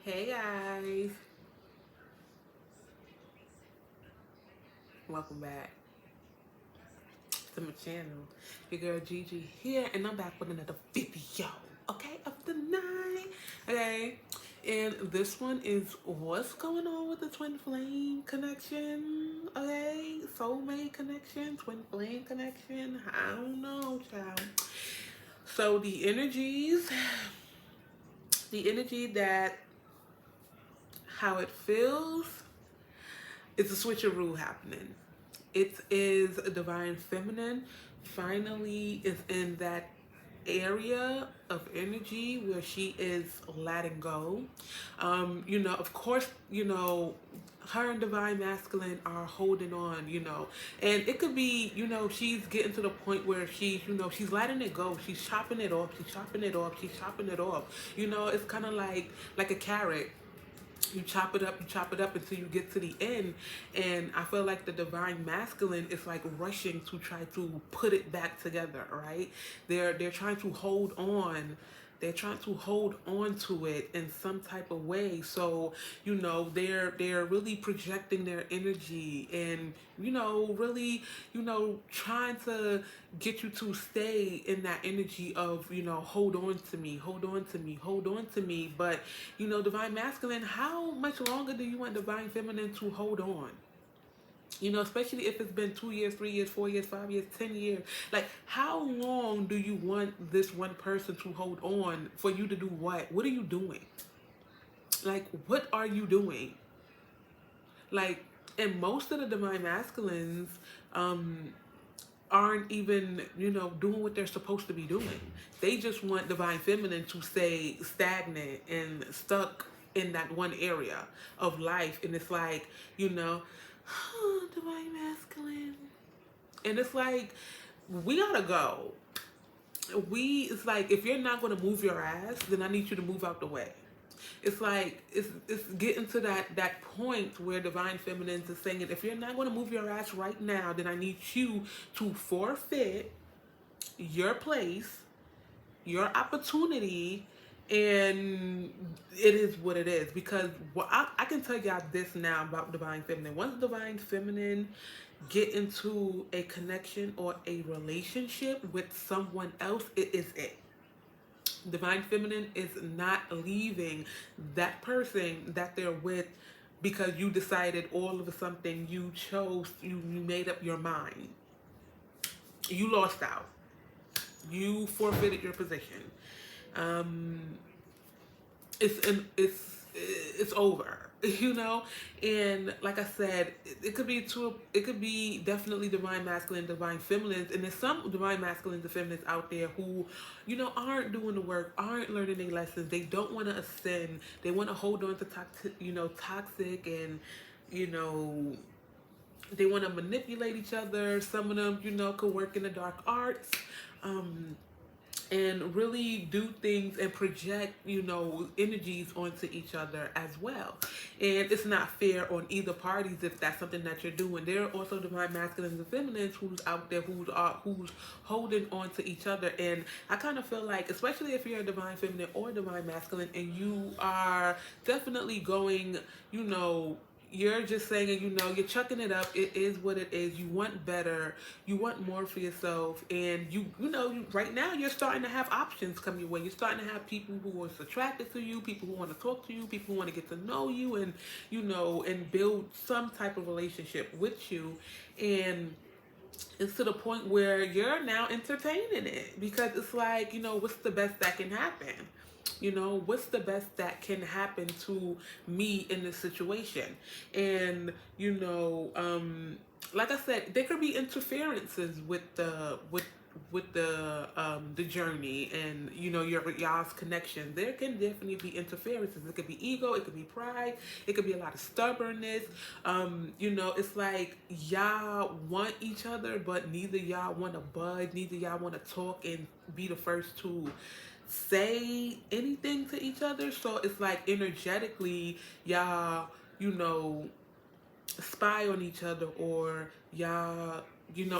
Hey guys, welcome back to my channel. Your girl Gigi here, and I'm back with another video, okay, of the night, okay? And this one is what's going on with the twin flame connection, okay? Soulmate connection, twin flame connection, I don't know, child. So the energy that how it feels, it's a switcheroo happening. It is a divine feminine finally is in that area of energy where she is letting go. Of course, her and divine masculine are holding on, and it could be, she's getting to the point where she's letting it go. She's chopping it off. She's chopping it off. She's chopping it off. It's kind of like a carrot. You chop it up until you get to the end. And I feel like the divine masculine is like rushing to try to put it back together, right? They're trying to hold on. They're trying to hold on to it in some type of way. So, they're really projecting their energy and, really, trying to get you to stay in that energy of, hold on to me, hold on to me, hold on to me. But, divine masculine, how much longer do you want divine feminine to hold on? Especially if it's been 2 years, 3 years, 4 years, 5 years, 10 years. Like, how long do you want this one person to hold on for you to do what? What are you doing? Like, what are you doing? Like, and most of the divine masculines aren't even, doing what they're supposed to be doing. They just want divine feminine to stay stagnant and stuck in that one area of life. And it's like, divine masculine. And it's like, we gotta go. It's like, if you're not gonna move your ass, then I need you to move out the way. It's like it's getting to that point where divine feminine is saying, if you're not going to move your ass right now, then I need you to forfeit your place, your opportunity, and it is what it is. Because I can tell y'all this now about divine feminine. Once divine feminine get into a connection or a relationship with someone else, it is it. Divine feminine is not leaving that person that they're with because you decided all of a something, you chose, you made up your mind. You lost out. You forfeited your position. Um, it's over. And like I said, it could be it could be definitely divine masculine, divine feminines, and there's some divine masculines and feminines out there who aren't doing the work, aren't learning their lessons. They don't want to ascend. They want to hold on to toxic, and they want to manipulate each other. Some of them could work in the dark arts, and really do things and project, energies onto each other as well. And it's not fair on either parties if that's something that you're doing. There are also divine masculines and feminines who's out there who's holding on to each other. And I kind of feel like, especially if you're a divine feminine or divine masculine, and you are definitely going, you're just saying, you're chucking it up. It is what it is. You want better. You want more for yourself. And right now you're starting to have options come your way. You're starting to have people who are attracted to you, people who want to talk to you, people who want to get to know you, and, and build some type of relationship with you. And it's to the point where you're now entertaining it because it's like, what's the best that can happen? What's the best that can happen to me in this situation? And, like I said, there could be interferences with the journey and y'all's connection. There can definitely be interferences. It could be ego, it could be pride, it could be a lot of stubbornness. It's like y'all want each other, but neither y'all want to bud, neither y'all want to talk and be the first to say anything to each other. So it's like energetically y'all spy on each other, or y'all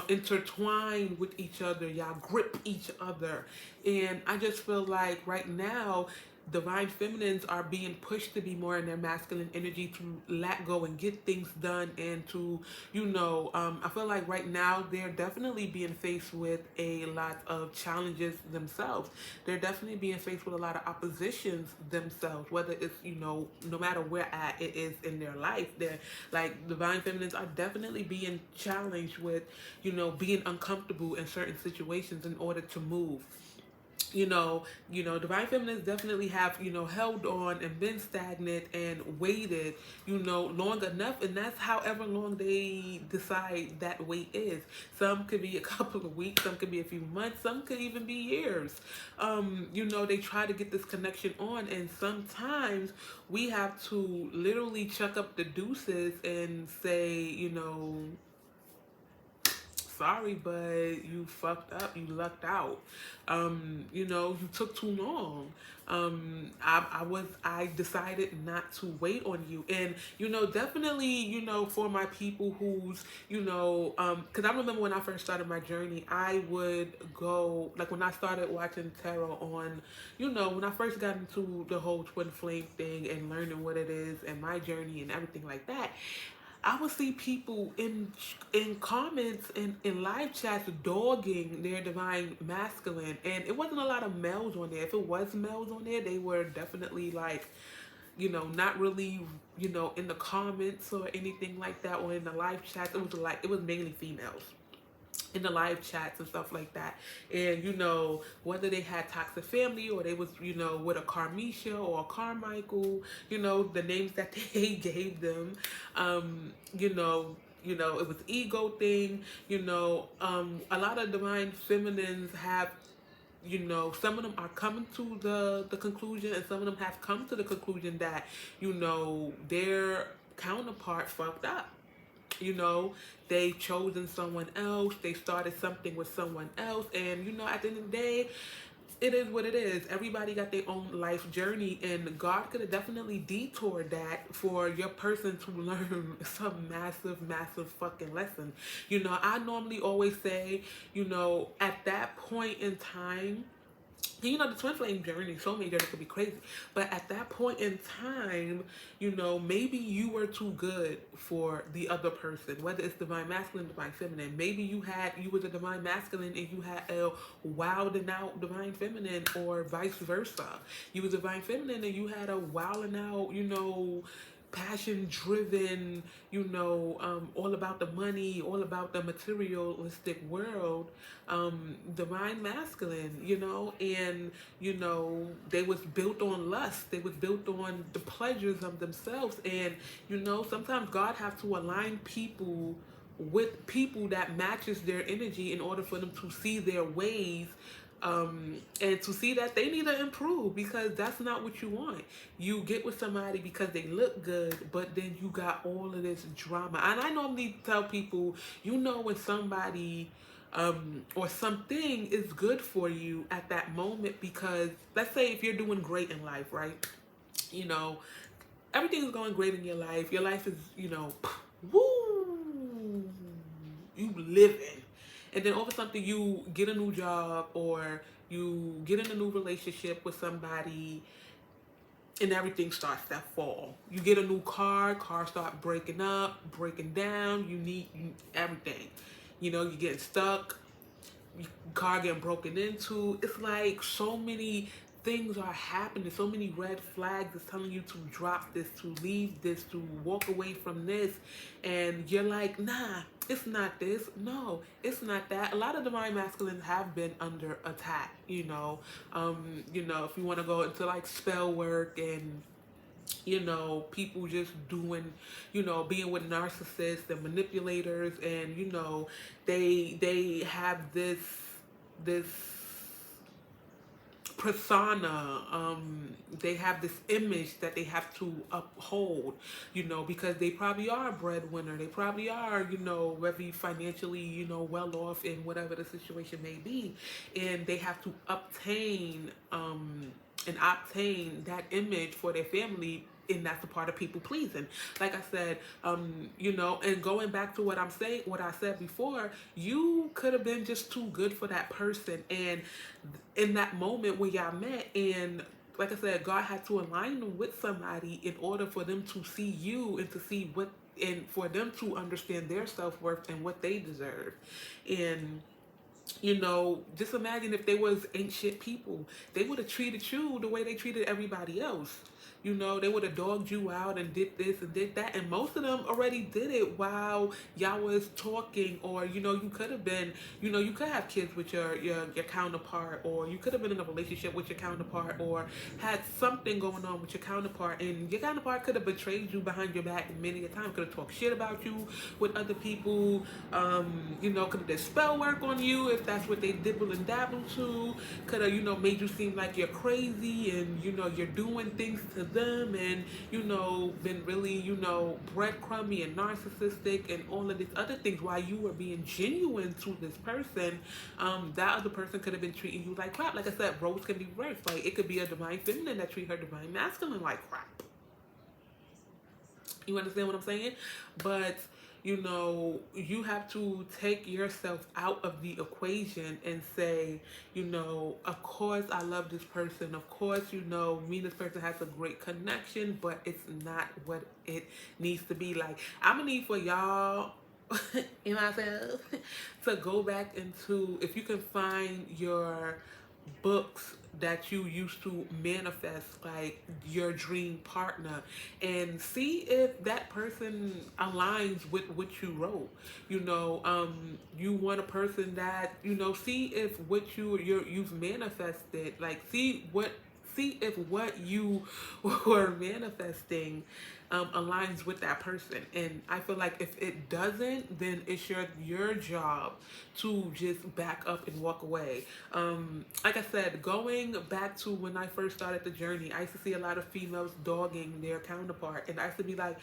intertwine with each other, y'all grip each other. And I just feel like right now divine feminines are being pushed to be more in their masculine energy, to let go and get things done, and to, I feel like right now they're definitely being faced with a lot of challenges themselves. They're definitely being faced with a lot of oppositions themselves, whether it's, no matter where at it is in their life. They're like, divine feminines are definitely being challenged with, being uncomfortable in certain situations in order to move. Divine feminines definitely have, held on and been stagnant and waited, long enough, and that's however long they decide that wait is. Some could be a couple of weeks, some could be a few months, some could even be years. They try to get this connection on, and sometimes we have to literally chuck up the deuces and say, sorry, but you fucked up. You lucked out. You took too long. I decided not to wait on you. And, definitely, for my people who's, because I remember when I first started my journey, I would go, like when I started watching tarot on, when I first got into the whole twin flame thing and learning what it is and my journey and everything like that, I would see people in comments and in live chats dogging their divine masculine, and it wasn't a lot of males on there. If it was males on there, they were definitely like, not really, in the comments or anything like that, or in the live chats. It was mainly females in the live chats and stuff like that. And whether they had toxic family or they was, with a Carmisha or a Carmichael, the names that they gave them, it was ego thing. A lot of divine feminines have, some of them are coming to the conclusion, and some of them have come to the conclusion that, their counterpart fucked up. They chosen someone else, they started something with someone else, and at the end of the day, it is what it is. Everybody got their own life journey, and God could have definitely detoured that for your person to learn some massive fucking lesson. I normally always say, at that point in time, the twin flame journey, soulmate journey could be crazy. But at that point in time, maybe you were too good for the other person, whether it's divine masculine, divine feminine. Maybe you was a divine masculine and you had a wild and out divine feminine, or vice versa. You was a divine feminine and you had a wild and out, passion driven, all about the money, all about the materialistic world, divine masculine, and they was built on lust, they was built on the pleasures of themselves. And sometimes God have to align people with people that matches their energy in order for them to see their ways, and to see that they need to improve, because that's not what you want. You get with somebody because they look good, but then you got all of this drama. And I normally tell people, when somebody or something is good for you at that moment, because let's say if you're doing great in life, right? Everything is going great in your life. Your life is, woo, you living. And then over something, you get a new job or you get in a new relationship with somebody, and everything starts to fall. You get a new car start breaking up, breaking down. You need everything. You get stuck, car getting broken into. It's like so many things are happening, so many red flags is telling you to drop this, to leave this, to walk away from this, and you're like, nah, it's not this, no, it's not that. A lot of divine masculines have been under attack, if you want to go into like spell work and people just doing, being with narcissists and manipulators, and they have this persona, they have this image that they have to uphold, because they probably are a breadwinner, they probably are, very financially, well off in whatever the situation may be, and they have to obtain that image for their family, and that's a part of people pleasing. Like I said, and going back to what I said before, you could have been just too good for that person, and in that moment when y'all met, and like I said, God had to align them with somebody in order for them to see you and to see what, and for them to understand their self-worth and what they deserve. And just imagine if they was ain't shit people. They would have treated you the way they treated everybody else. They would have dogged you out and did this and did that. And most of them already did it while y'all was talking. Or, you could have been, you could have kids with your counterpart, or you could have been in a relationship with your counterpart, or had something going on with your counterpart. And your counterpart could have betrayed you behind your back many a time, could have talked shit about you with other people, could have did spell work on you if that's what they dibble and dabble to, could have, made you seem like you're crazy, and, you're doing things to them, and, been really, breadcrumby and narcissistic and all of these other things while you were being genuine to this person. That other person could have been treating you like crap. Like I said, roles can be reversed. Like, it could be a divine feminine that treat her divine masculine like crap. You understand what I'm saying? But you have to take yourself out of the equation and say, of course I love this person. Of course, me and this person has a great connection, but it's not what it needs to be. Like, I'm gonna need for y'all and myself to go back into, if you can find your books that you used to manifest, like your dream partner, and see if that person aligns with what you wrote. You want a person that, see if what you've manifested, like see if what you were manifesting aligns with that person. And I feel like if it doesn't, then it's your job to just back up and walk away. Like I said, going back to when I first started the journey, I used to see a lot of females dogging their counterpart, and I used to be like,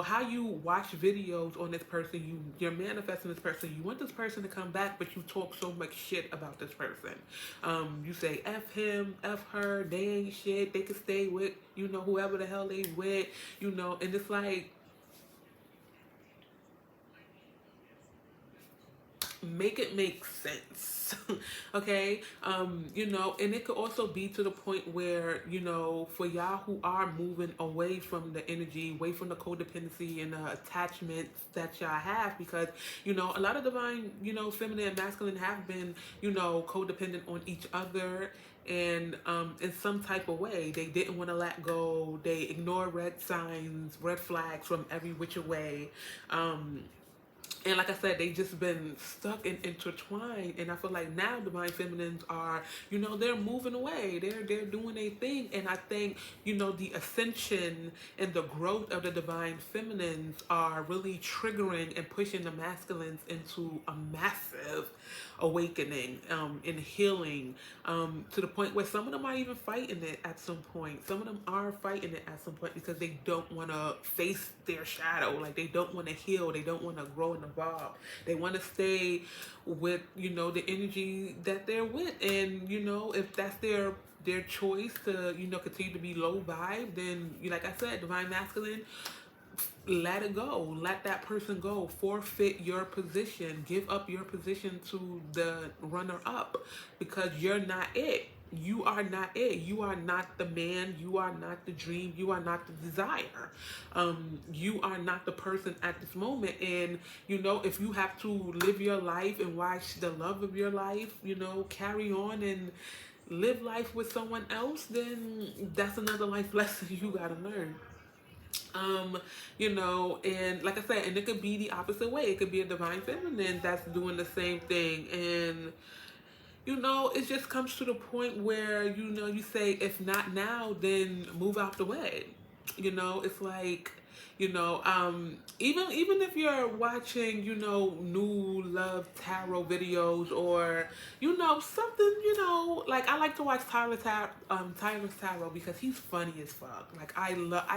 how you watch videos on this person, you're manifesting this person, you want this person to come back, but you talk so much shit about this person. You say F him, F her, they ain't shit, they could stay with, whoever the hell they with, and it's like, make it make sense. Okay. And it could also be to the point where, for y'all who are moving away from the energy, away from the codependency and the attachments that y'all have, because, a lot of divine, feminine and masculine have been, codependent on each other. And in some type of way, they didn't want to let go. They ignore red signs, red flags from every which way. And like I said, they just been stuck and intertwined. And I feel like now divine feminines are, they're moving away. They're doing a thing. And I think, the ascension and the growth of the divine feminines are really triggering and pushing the masculines into a massive awakening and healing, to the point where some of them are even fighting it at some point. Some of them are fighting it at some point because they don't want to face their shadow. Like, they don't want to heal. They don't want to grow and evolve. They want to stay with, the energy that they're with. And, if that's their choice to, continue to be low vibe, then, like I said, divine masculine, let it go. Let that person go. Forfeit your position. Give up your position to the runner up, because you're not it. You are not it. You are not the man. You are not the dream. You are not the desire. You are not the person at this moment. And, if you have to live your life and watch the love of your life, carry on and live life with someone else, then that's another life lesson you gotta learn. And like I said, and it could be the opposite way. It could be a divine feminine that's doing the same thing. And, it just comes to the point where, you say, if not now, then move out the way. It's like, even if you're watching, new love tarot videos, or, something, like, I like to watch Tyler's Tarot because he's funny as fuck. Like, I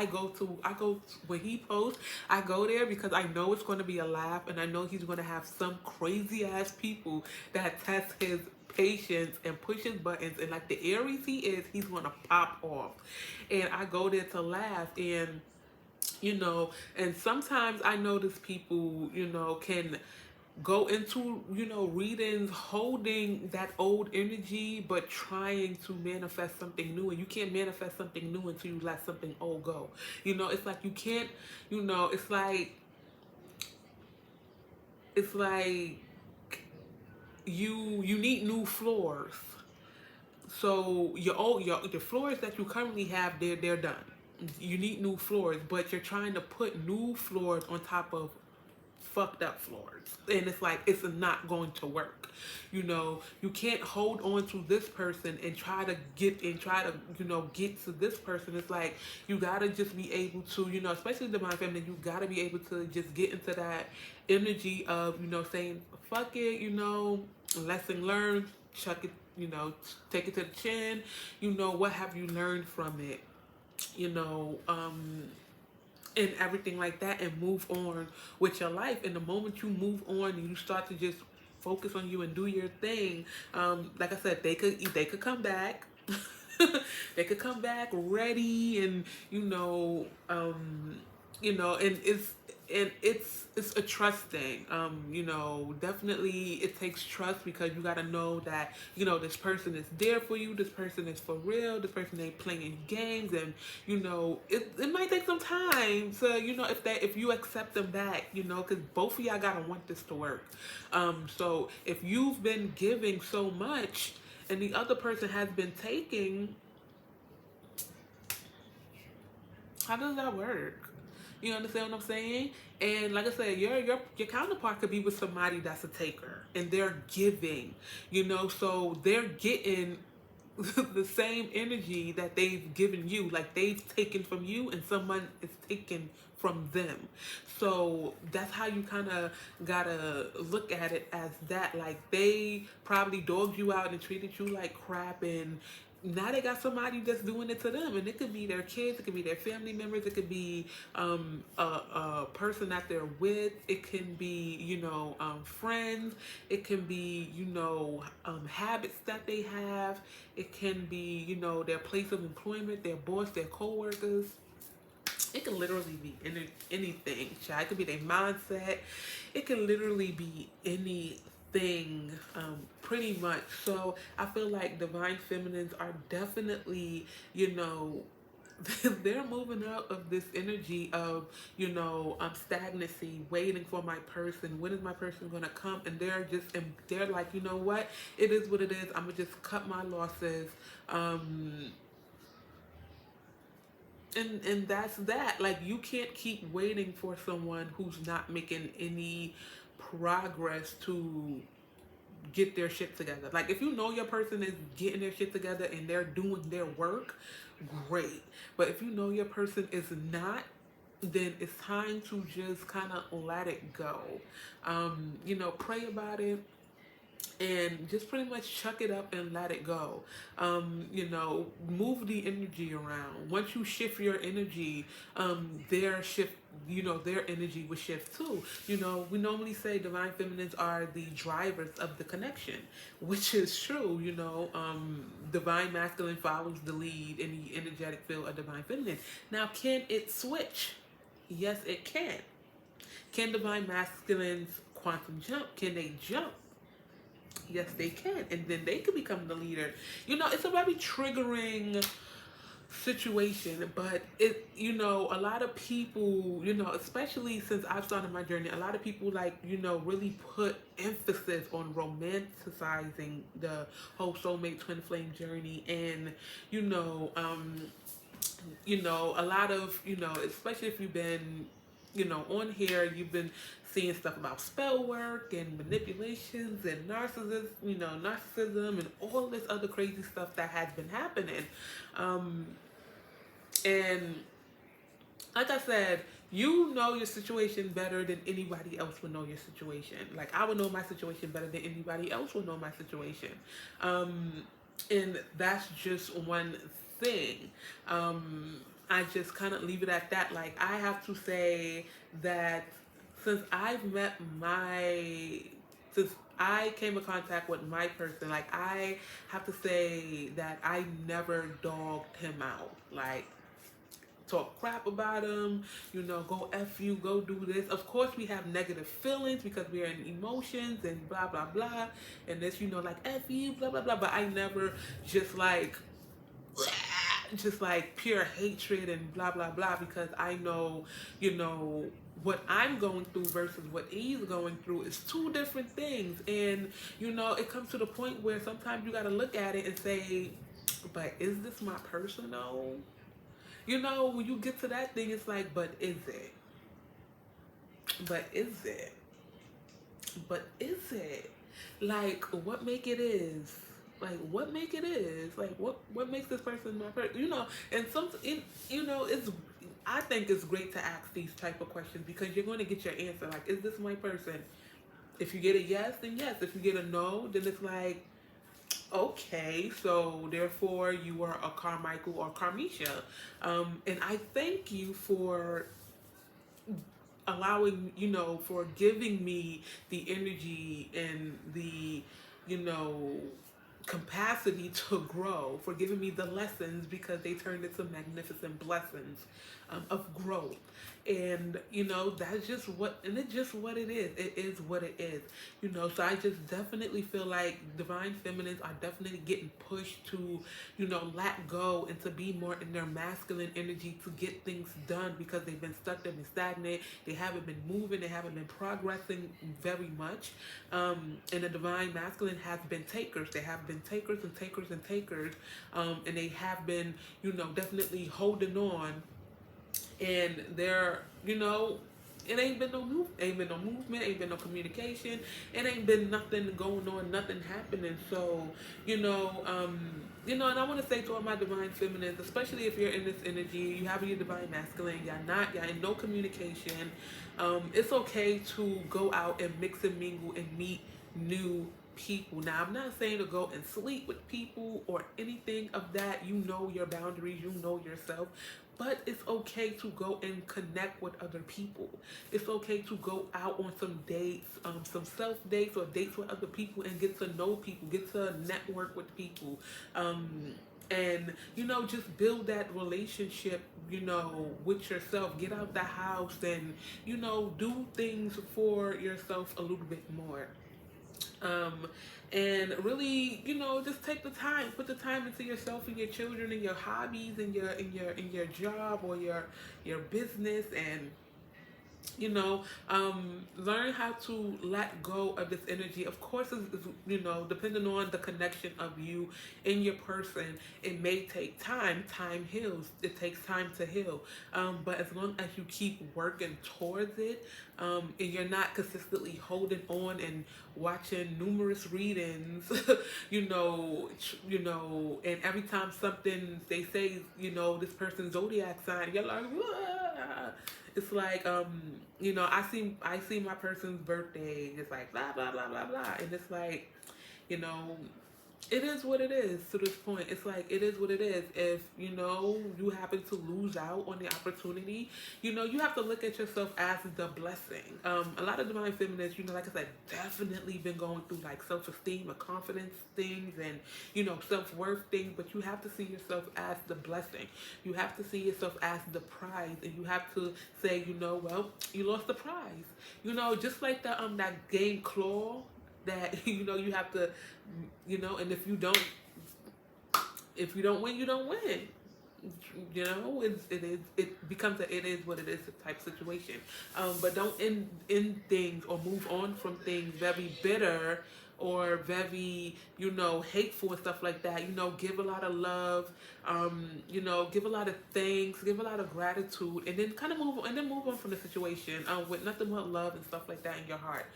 go when he posts, I go there because I know it's going to be a laugh, and I know he's going to have some crazy ass people that test his patience and push his buttons, and like the Aries he is, he's going to pop off. And I go there to laugh. And sometimes I notice people, can go into, readings holding that old energy, but trying to manifest something new. And you can't manifest something new until you let something old go. It's like you can't, it's like you need new floors. So your floors that you currently have, they're done. You need new floors, but you're trying to put new floors on top of fucked up floors, and it's like it's not going to work. You can't hold on to this person and try to get to this person. It's like you gotta just be able to, especially the divine feminine, you gotta be able to just get into that energy of, saying fuck it, lesson learned, chuck it, take it to the chin. What have you learned from it? you know um and everything like that, and move on with your life. And the moment you move on and you start to just focus on you and do your thing, like I said, they could come back. They could come back ready, and and it's a trust thing. Definitely it takes trust, because you got to know that this person is there for you, this person is for real, this person ain't playing games. And it might take some time to, if you accept them back, because both of y'all gotta want this to work. So if you've been giving so much and the other person has been taking, how does that work? You understand what I'm saying? And like I said, your counterpart could be with somebody that's a taker, and they're giving, so they're getting the same energy that they've given you. Like, they've taken from you, and someone is taken from them. So that's how you kind of gotta look at it, as that, like, they probably dogged you out and treated you like crap, and now they got somebody that's doing it to them. And it could be their kids, it could be their family members, it could be a person that they're with, it can be friends, it can be habits that they have, it can be their place of employment, their boss, their co-workers. It can literally be anything, child. It could be their mindset. It can literally be anything, pretty much. So I feel like divine feminines are definitely, they're moving out of this energy of, stagnancy, waiting for my person. When is my person gonna come? And they're like, you know what? It is what it is. I'm gonna just cut my losses. And that's that. Like, you can't keep waiting for someone who's not making any progress to get their shit together. Like, if you know your person is getting their shit together and they're doing their work, great. But if you know your person is not, then it's time to just kind of let it go. Pray about it, and just pretty much chuck it up and let it go. Move the energy around. Once you shift your energy, their energy will shift too. We normally say divine feminines are the drivers of the connection, which is true. Divine masculine follows the lead in the energetic field of divine feminine. Now, can it switch? Yes, it can. Can divine masculines quantum jump? Can they jump? Yes, they can. And then they can become the leader. It's a very triggering situation, but a lot of people, especially since I've started my journey, a lot of people, like, really put emphasis on romanticizing the whole soulmate twin flame journey. And, a lot of, especially if you've been, on here, you've been seeing stuff about spell work and manipulations and narcissism and all this other crazy stuff that has been happening. And like I said, you know your situation better than anybody else would know your situation. Like, I would know my situation better than anybody else would know my situation. And that's just one thing. I just kind of leave it at that. Like, I have to say that since since I came in contact with my person, like, I have to say that I never dogged him out. Like, talk crap about them, go F you, go do this. Of course, we have negative feelings because we are in emotions and blah, blah, blah. And this, like F you, blah, blah, blah. But I never just like, just like pure hatred and blah, blah, blah, because I know, what I'm going through versus what he's going through is two different things. And, it comes to the point where sometimes you got to look at it and say, but is this my personal? When you get to that thing, it's like, but is it? But is it? But is it? Like, what make it is? Like, what make it is? Like, what makes this person my person? And it's, I think it's great to ask these type of questions because you're going to get your answer. Like, is this my person? If you get a yes, then yes. If you get a no, then it's like, okay, so therefore you are a Carmichael or Carmisha. And I thank you for allowing, for giving me the energy and the, you know, capacity to grow, for giving me the lessons because they turned into magnificent blessings of growth. And that's just what, and it's just what it is. It is what it is. So I just definitely feel like divine feminines are definitely getting pushed to, let go and to be more in their masculine energy to get things done because they've been stuck, they've been stagnant, they haven't been moving, they haven't been progressing very much. And the divine masculine has been takers. They have been takers and takers and takers. And they have been, definitely holding on. And they're, it ain't been no movement, ain't been no communication, it ain't been nothing going on, nothing happening. So, and I want to say to all my divine feminines, especially if you're in this energy, you have your divine masculine, y'all in no communication. It's okay to go out and mix and mingle and meet new people. Now, I'm not saying to go and sleep with people or anything of that. You know your boundaries, you know yourself. But it's okay to go and connect with other people. It's okay to go out on some dates, some self dates or dates with other people and get to know people, get to network with people. And, just build that relationship, with yourself. Get out the house and, do things for yourself a little bit more. And really, just take the time, put the time into yourself and your children and your hobbies and your job or your business, and learn how to let go of this energy. Of course, it's, depending on the connection of you and your person, it may take time. Time heals. It takes time to heal. But as long as you keep working towards it, and you're not consistently holding on and watching numerous readings, and every time something they say, this person's zodiac sign, you're like, wah! It's like, I see my person's birthday. It's like blah blah blah blah blah, and it's like, it is what it is. To this point, it's like it is what it is. If you happen to lose out on the opportunity, you have to look at yourself as the blessing. A lot of divine feminists, like I said, definitely been going through like self-esteem or confidence things and self-worth things. But you have to see yourself as the blessing. You have to see yourself as the prize, and you have to say, well, you lost the prize. Just like the that game Claw. That you have to, and if you don't win, you don't win. It becomes it is what it is type situation. But don't end things or move on from things very bitter or very hateful and stuff like that. Give a lot of love, give a lot of thanks, give a lot of gratitude, and then kind of move on from the situation with nothing but love and stuff like that in your heart.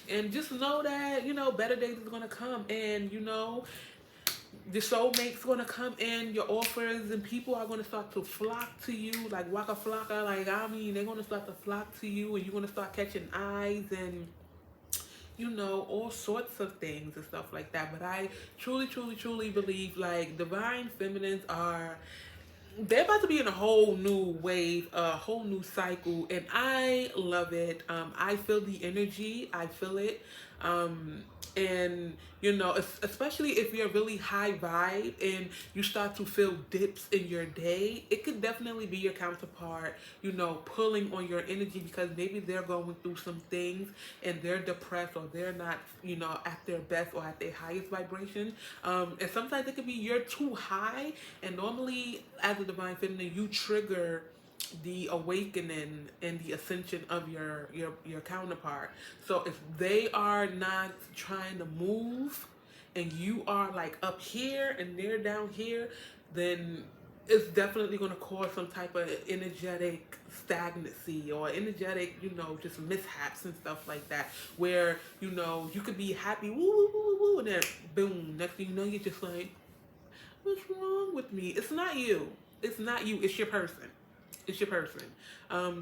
And just know that better days is gonna come, and the soulmate's gonna come in, your offers, and people are gonna start to flock to you, like waka flocka, like they're gonna start to flock to you, and you're gonna start catching eyes and all sorts of things and stuff like that. But I truly, truly, truly believe like divine feminines they're about to be in a whole new wave, a whole new cycle, and I love it. I feel the energy. I feel it. And you know, especially if you're really high vibe and you start to feel dips in your day, it could definitely be your counterpart, you know, pulling on your energy because maybe they're going through some things and they're depressed or they're not, you know, at their best or at their highest vibration. And sometimes it could be you're too high, and normally as a divine feminine you trigger the awakening and the ascension of your counterpart. So if they are not trying to move and you are like up here and they're down here, then it's definitely going to cause some type of energetic stagnancy or energetic, you know, just mishaps and stuff like that. Where, you know, you could be happy, woo, woo, woo, woo, and then boom, next thing you know, you're just like, what's wrong with me? It's not you. It's not you. It's your person. It's your person.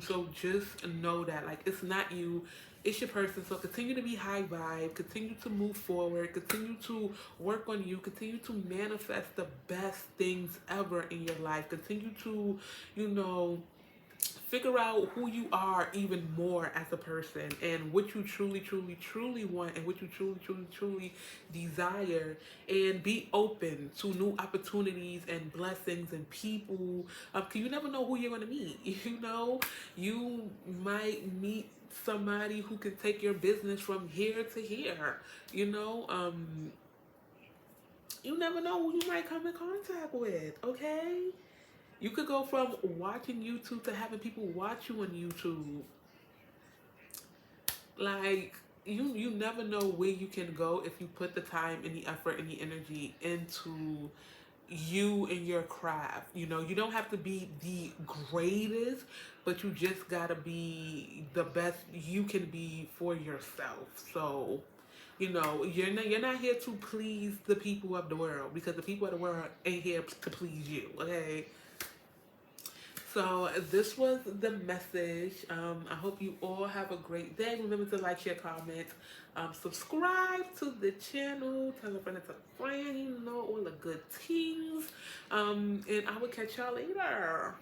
So just know that, like, it's not you. It's your person. So continue to be high vibe. Continue to move forward. Continue to work on you. Continue to manifest the best things ever in your life. Continue to, you know, figure out who you are even more as a person and what you truly, truly, truly want and what you truly, truly, truly desire, and be open to new opportunities and blessings and people. Cause you never know who you're gonna meet. You know, you might meet somebody who can take your business from here to here. You know, you never know who you might come in contact with. Okay. You could go from watching YouTube to having people watch you on YouTube. Like, you never know where you can go if you put the time and the effort and the energy into you and your craft. You know, you don't have to be the greatest, but you just gotta be the best you can be for yourself. So, you know, you're not here to please the people of the world, because the people of the world ain't here to please you. Okay. So this was the message. I hope you all have a great day. Remember to like, share, comment, subscribe to the channel, tell a friend, tell a friend, you know, all the good things. And I will catch y'all later.